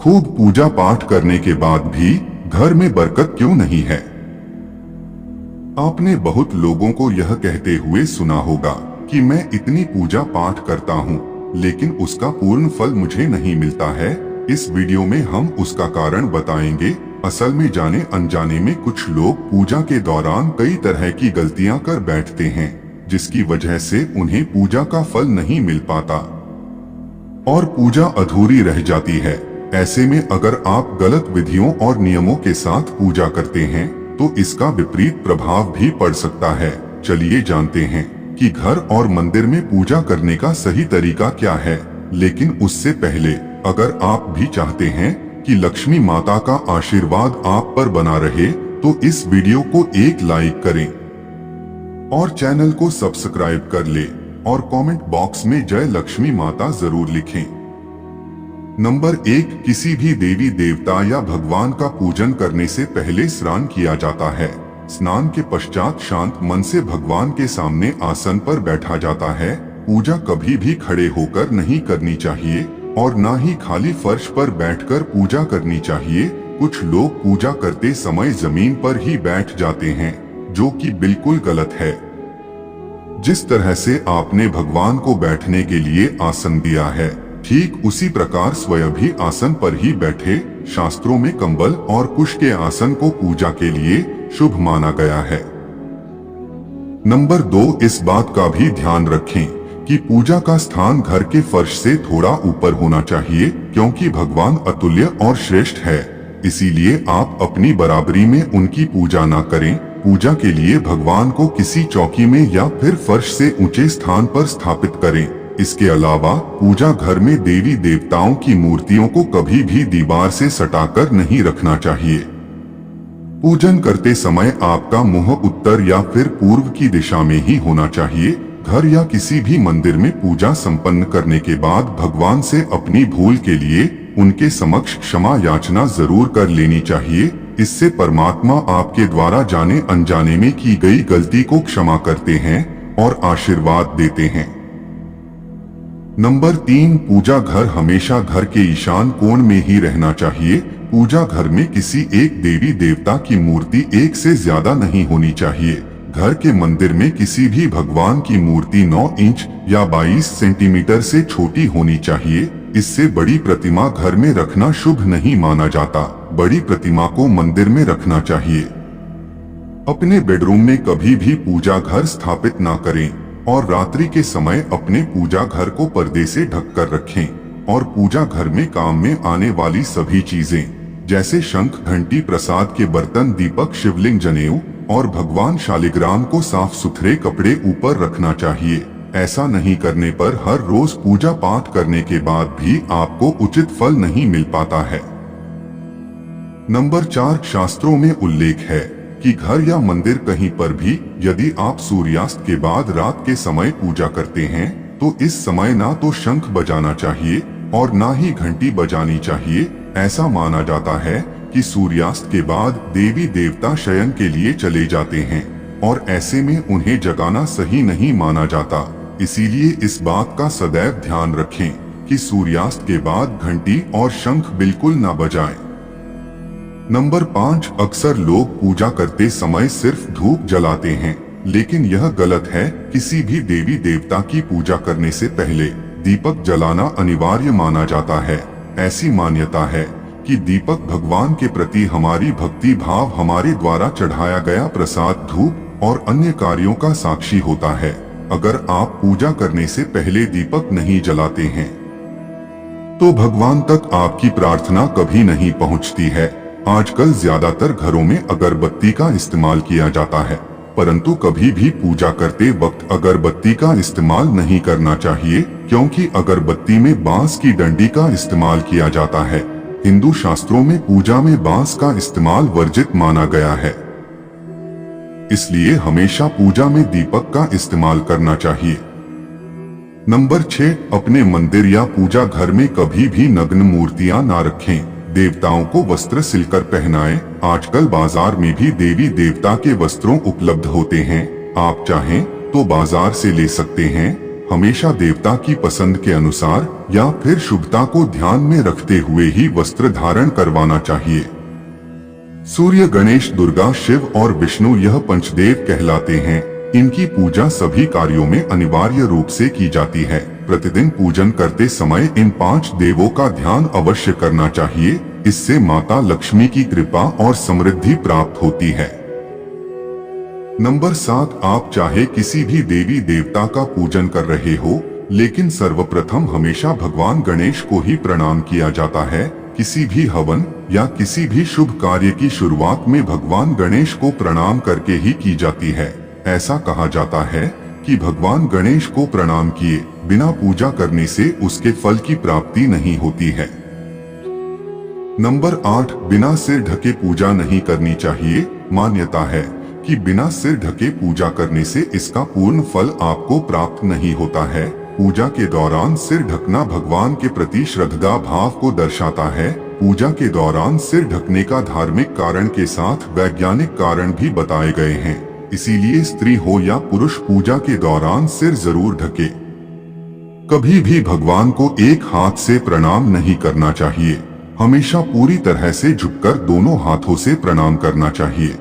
खूब पूजा पाठ करने के बाद भी घर में बरकत क्यों नहीं है? आपने बहुत लोगों को यह कहते हुए सुना होगा कि मैं इतनी पूजा पाठ करता हूँ, लेकिन उसका पूर्ण फल मुझे नहीं मिलता है। इस वीडियो में हम उसका कारण बताएंगे। असल में जाने अनजाने में कुछ लोग पूजा के दौरान कई तरह की गलतियां कर बैठते हैं, जिसकी वजह से उन्हें पूजा का फल नहीं मिल पाता और पूजा अधूरी रह जाती है। ऐसे में अगर आप गलत विधियों और नियमों के साथ पूजा करते हैं तो इसका विपरीत प्रभाव भी पड़ सकता है। चलिए जानते हैं कि घर और मंदिर में पूजा करने का सही तरीका क्या है। लेकिन उससे पहले अगर आप भी चाहते हैं कि लक्ष्मी माता का आशीर्वाद आप पर बना रहे तो इस वीडियो को एक लाइक करें और चैनल को सब्सक्राइब कर ले और कमेंट बॉक्स में जय लक्ष्मी माता जरूर लिखें। नंबर 1, किसी भी देवी देवता या भगवान का पूजन करने से पहले स्नान किया जाता है। स्नान के पश्चात शांत मन से भगवान के सामने आसन पर बैठा जाता है। पूजा कभी भी खड़े होकर नहीं करनी चाहिए और ना ही खाली फर्श पर बैठकर पूजा करनी चाहिए। कुछ लोग पूजा करते समय जमीन पर ही बैठ जाते हैं, जो कि बिल्कुल गलत है। जिस तरह से आपने भगवान को बैठने के लिए आसन दिया है, ठीक उसी प्रकार स्वयं भी आसन पर ही बैठे। शास्त्रों में कंबल और कुश के आसन को पूजा के लिए शुभ माना गया है। नंबर 2, इस बात का भी ध्यान रखें कि पूजा का स्थान घर के फर्श से थोड़ा ऊपर होना चाहिए, क्योंकि भगवान अतुल्य और श्रेष्ठ है। इसीलिए आप अपनी बराबरी में उनकी पूजा ना करें। पूजा के लिए भगवान को किसी चौकी में या फिर फर्श से ऊंचे स्थान पर स्थापित करें। इसके अलावा पूजा घर में देवी देवताओं की मूर्तियों को कभी भी दीवार से सटाकर नहीं रखना चाहिए। पूजन करते समय आपका मुंह उत्तर या फिर पूर्व की दिशा में ही होना चाहिए। घर या किसी भी मंदिर में पूजा संपन्न करने के बाद भगवान से अपनी भूल के लिए उनके समक्ष क्षमा याचना जरूर कर लेनी चाहिए। इससे परमात्मा आपके द्वारा जाने अनजाने में की गई गलती को क्षमा करते हैं और आशीर्वाद देते हैं। नंबर 3, पूजा घर हमेशा घर के ईशान कोण में ही रहना चाहिए। पूजा घर में किसी एक देवी देवता की मूर्ति एक से ज्यादा नहीं होनी चाहिए। घर के मंदिर में किसी भी भगवान की मूर्ति 9 इंच या 22 सेंटीमीटर से छोटी होनी चाहिए। इससे बड़ी प्रतिमा घर में रखना शुभ नहीं माना जाता। बड़ी प्रतिमा को मंदिर में रखना चाहिए। अपने बेडरूम में कभी भी पूजा घर स्थापित ना करें और रात्रि के समय अपने पूजा घर को पर्दे से ढककर रखें और पूजा घर में काम में आने वाली सभी चीजें जैसे शंख, घंटी, प्रसाद के बर्तन, दीपक, शिवलिंग, जनेऊ और भगवान शालिग्राम को साफ सुथरे कपड़े ऊपर रखना चाहिए। ऐसा नहीं करने पर हर रोज पूजा पाठ करने के बाद भी आपको उचित फल नहीं मिल पाता है। नंबर 4, शास्त्रों में उल्लेख है कि घर या मंदिर कहीं पर भी यदि आप सूर्यास्त के बाद रात के समय पूजा करते हैं तो इस समय ना तो शंख बजाना चाहिए और ना ही घंटी बजानी चाहिए। ऐसा माना जाता है कि सूर्यास्त के बाद देवी देवता शयन के लिए चले जाते हैं और ऐसे में उन्हें जगाना सही नहीं माना जाता। इसीलिए इस बात का सदैव ध्यान रखें कि सूर्यास्त के बाद घंटी और शंख बिल्कुल ना बजाएं। नंबर 5, अक्सर लोग पूजा करते समय सिर्फ धूप जलाते हैं, लेकिन यह गलत है। किसी भी देवी देवता की पूजा करने से पहले दीपक जलाना अनिवार्य माना जाता है। ऐसी मान्यता है कि दीपक भगवान के प्रति हमारी भक्ति भाव, हमारे द्वारा चढ़ाया गया प्रसाद, धूप और अन्य कार्यों का साक्षी होता है। अगर आप पूजा करने से पहले दीपक नहीं जलाते हैं तो भगवान तक आपकी प्रार्थना कभी नहीं पहुंचती है। आजकल ज्यादातर घरों में अगरबत्ती का इस्तेमाल किया जाता है, परंतु कभी भी पूजा करते वक्त अगरबत्ती का इस्तेमाल नहीं करना चाहिए, क्योंकि अगरबत्ती में बांस की डंडी का इस्तेमाल किया जाता है। हिंदू शास्त्रों में पूजा में बांस का इस्तेमाल वर्जित माना गया है। इसलिए हमेशा पूजा में दीपक का इस्तेमाल करना चाहिए। नंबर 6, अपने मंदिर या पूजा घर में कभी भी नग्न मूर्तियां ना रखें। देवताओं को वस्त्र सिलकर पहनाएं। आजकल बाजार में भी देवी देवता के वस्त्रों उपलब्ध होते हैं। आप चाहें तो बाजार से ले सकते हैं। हमेशा देवता की पसंद के अनुसार या फिर शुभता को ध्यान में रखते हुए ही वस्त्र धारण करवाना चाहिए। सूर्य, गणेश, दुर्गा, शिव और विष्णु यह पंचदेव कहलाते हैं। इनकी पूजा सभी कार्यों में अनिवार्य रूप से की जाती है। प्रतिदिन पूजन करते समय इन 5 देवों का ध्यान अवश्य करना चाहिए। इससे माता लक्ष्मी की कृपा और समृद्धि प्राप्त होती है। नंबर 7, आप चाहे किसी भी देवी देवता का पूजन कर रहे हो, लेकिन सर्वप्रथम हमेशा भगवान गणेश को ही प्रणाम किया जाता है। किसी भी हवन या किसी भी शुभ कार्य की शुरुआत में भगवान गणेश को प्रणाम करके ही की जाती है। ऐसा कहा जाता है कि भगवान गणेश को प्रणाम किए बिना पूजा करने से उसके फल की प्राप्ति नहीं होती है। नंबर 8, बिना सिर ढके पूजा नहीं करनी चाहिए। मान्यता है कि बिना सिर ढके पूजा करने से इसका पूर्ण फल आपको प्राप्त नहीं होता है। पूजा के दौरान सिर ढकना भगवान के प्रति श्रद्धा भाव को दर्शाता है। पूजा के दौरान सिर ढकने का धार्मिक कारण के साथ वैज्ञानिक कारण भी बताए गए हैं। इसीलिए स्त्री हो या पुरुष पूजा के दौरान सिर जरूर ढके। कभी भी भगवान को एक हाथ से प्रणाम नहीं करना चाहिए। हमेशा पूरी तरह से झुककर दोनों हाथों से प्रणाम करना चाहिए।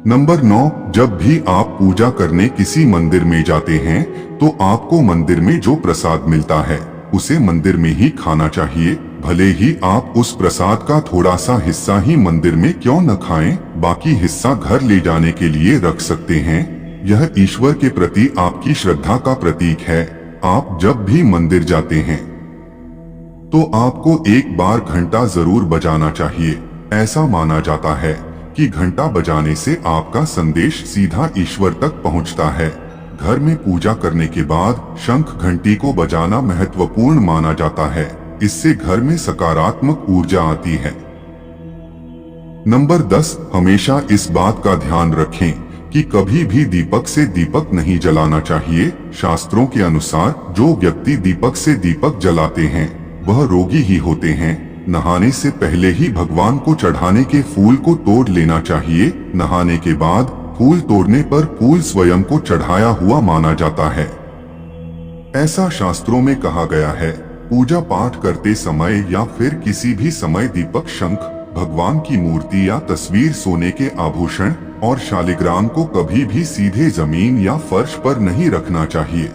नंबर 9, जब भी आप पूजा करने किसी मंदिर में जाते हैं तो आपको मंदिर में जो प्रसाद मिलता है उसे मंदिर में ही खाना चाहिए। भले ही आप उस प्रसाद का थोड़ा सा हिस्सा ही मंदिर में क्यों न खाएं, बाकी हिस्सा घर ले जाने के लिए रख सकते हैं। यह ईश्वर के प्रति आपकी श्रद्धा का प्रतीक है। आप जब भी मंदिर जाते हैं तो आपको एक बार घंटा जरूर बजाना चाहिए। ऐसा माना जाता है कि घंटा बजाने से आपका संदेश सीधा ईश्वर तक पहुंचता है। घर में पूजा करने के बाद शंख घंटी को बजाना महत्वपूर्ण माना जाता है। इससे घर में सकारात्मक ऊर्जा आती है। नंबर 10, हमेशा इस बात का ध्यान रखें कि कभी भी दीपक से दीपक नहीं जलाना चाहिए। शास्त्रों के अनुसार जो व्यक्ति दीपक से दीपक जलाते हैं वह रोगी ही होते हैं। नहाने से पहले ही भगवान को चढ़ाने के फूल को तोड़ लेना चाहिए। नहाने के बाद फूल तोड़ने पर फूल स्वयं को चढ़ाया हुआ माना जाता है। ऐसा शास्त्रों में कहा गया है। पूजा पाठ करते समय या फिर किसी भी समय दीपक, शंख, भगवान की मूर्ति या तस्वीर, सोने के आभूषण और शालिग्राम को कभी भी सीधे जमीन या फर्श पर नहीं रखना चाहिए।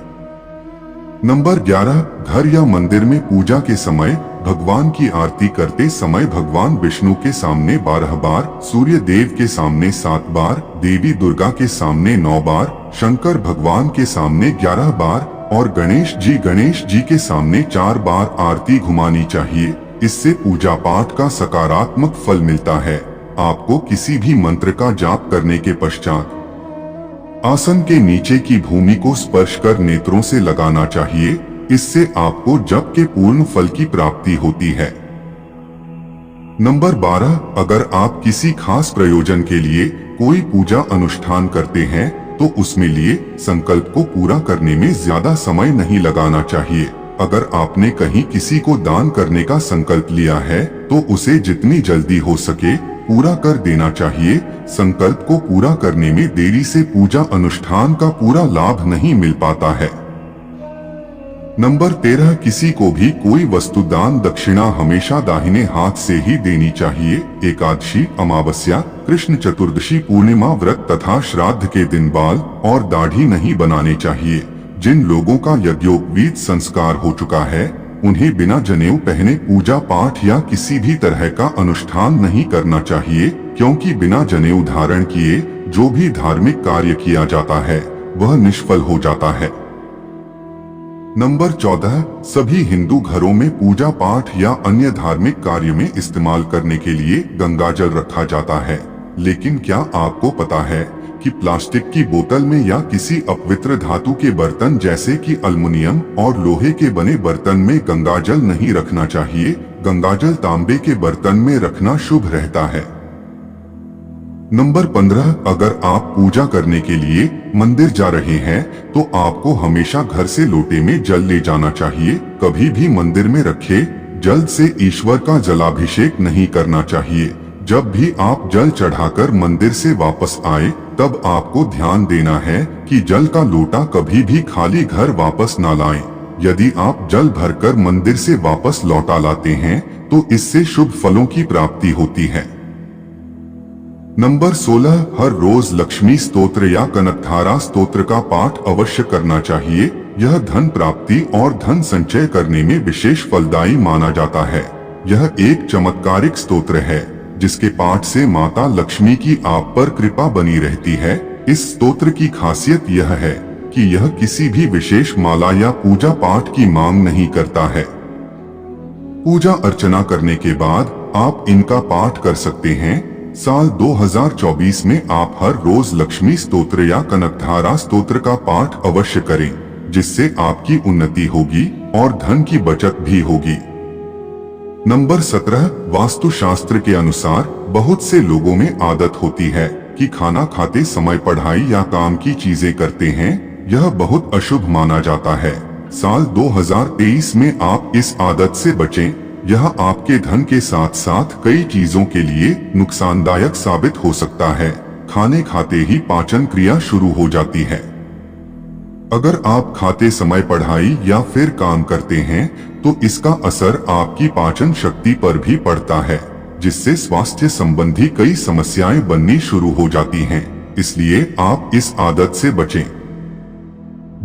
नंबर 11, घर या मंदिर में पूजा के समय भगवान की आरती करते समय भगवान विष्णु के सामने 12 बार, सूर्य देव के सामने 7 बार, देवी दुर्गा के सामने 9 बार, शंकर भगवान के सामने 11 बार और गणेश जी के सामने 4 बार आरती घुमानी चाहिए। इससे पूजा पाठ का सकारात्मक फल मिलता है। आपको किसी भी मंत्र का जाप करने के पश्चात आसन के नीचे की भूमि को स्पर्श कर नेत्रों से लगाना चाहिए। इससे आपको जप के पूर्ण फल की प्राप्ति होती है। नंबर 12, अगर आप किसी खास प्रयोजन के लिए कोई पूजा अनुष्ठान करते हैं तो उसमें लिए संकल्प को पूरा करने में ज्यादा समय नहीं लगाना चाहिए। अगर आपने कहीं किसी को दान करने का संकल्प लिया है तो उसे जितनी जल्दी हो सके पूरा कर देना चाहिए। संकल्प को पूरा करने में देरी से पूजा अनुष्ठान का पूरा लाभ नहीं मिल पाता है। नंबर 13, किसी को भी कोई वस्तु दान दक्षिणा हमेशा दाहिने हाथ से ही देनी चाहिए। एकादशी, अमावस्या, कृष्ण चतुर्दशी, पूर्णिमा व्रत तथा श्राद्ध के दिन बाल और दाढ़ी नहीं बनाने चाहिए। जिन लोगों का यज्ञोपवीत संस्कार हो चुका है उन्हें बिना जनेऊ पहने पूजा पाठ या किसी भी तरह का अनुष्ठान नहीं करना चाहिए, क्योंकि बिना जनेऊ धारण किए जो भी धार्मिक कार्य किया जाता है वह निष्फल हो जाता है। नंबर 14, सभी हिंदू घरों में पूजा पाठ या अन्य धार्मिक कार्य में इस्तेमाल करने के लिए गंगाजल रखा जाता है। लेकिन क्या आपको पता है कि प्लास्टिक की बोतल में या किसी अपवित्र धातु के बर्तन जैसे कि एल्युमिनियम और लोहे के बने बर्तन में गंगाजल नहीं रखना चाहिए। गंगाजल तांबे के बर्तन में रखना शुभ रहता है। नंबर 15, अगर आप पूजा करने के लिए मंदिर जा रहे हैं तो आपको हमेशा घर से लोटे में जल ले जाना चाहिए। कभी भी मंदिर में रखे जल से ईश्वर का जलाभिषेक नहीं करना चाहिए। जब भी आप जल चढ़ाकर मंदिर से वापस आए तब आपको ध्यान देना है कि जल का लोटा कभी भी खाली घर वापस ना लाएं। यदि आप जल भरकर मंदिर से वापस लौटा लाते हैं तो इससे शुभ फलों की प्राप्ति होती है। नंबर 16, हर रोज लक्ष्मी स्तोत्र या कनकधारा स्तोत्र का पाठ अवश्य करना चाहिए। यह धन प्राप्ति और धन संचय करने में विशेष फलदायी माना जाता है। यह एक चमत्कारिक स्तोत्र है जिसके पाठ से माता लक्ष्मी की आप पर कृपा बनी रहती है। इस स्तोत्र की खासियत यह है कि यह किसी भी विशेष माला या पूजा पाठ की मांग नहीं करता है। पूजा अर्चना करने के बाद आप इनका पाठ कर सकते हैं। साल 2024 में आप हर रोज लक्ष्मी स्तोत्र या कनकधारा स्तोत्र का पाठ अवश्य करें, जिससे आपकी उन्नति होगी और धन की बचत भी होगी। नंबर 17, वास्तुशास्त्र के अनुसार बहुत से लोगों में आदत होती है कि खाना खाते समय पढ़ाई या काम की चीजें करते हैं। यह बहुत अशुभ माना जाता है। साल 2023 में आप इस आदत से बचें। यह आपके धन के साथ साथ कई चीजों के लिए नुकसानदायक साबित हो सकता है। खाने खाते ही पाचन क्रिया शुरू हो जाती है। अगर आप खाते समय पढ़ाई या फिर काम करते हैं तो इसका असर आपकी पाचन शक्ति पर भी पड़ता है, जिससे स्वास्थ्य संबंधी कई समस्याएं बननी शुरू हो जाती हैं। इसलिए आप इस आदत से बचें।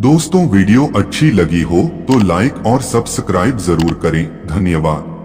दोस्तों, वीडियो अच्छी लगी हो तो लाइक और सब्सक्राइब जरूर करें। धन्यवाद।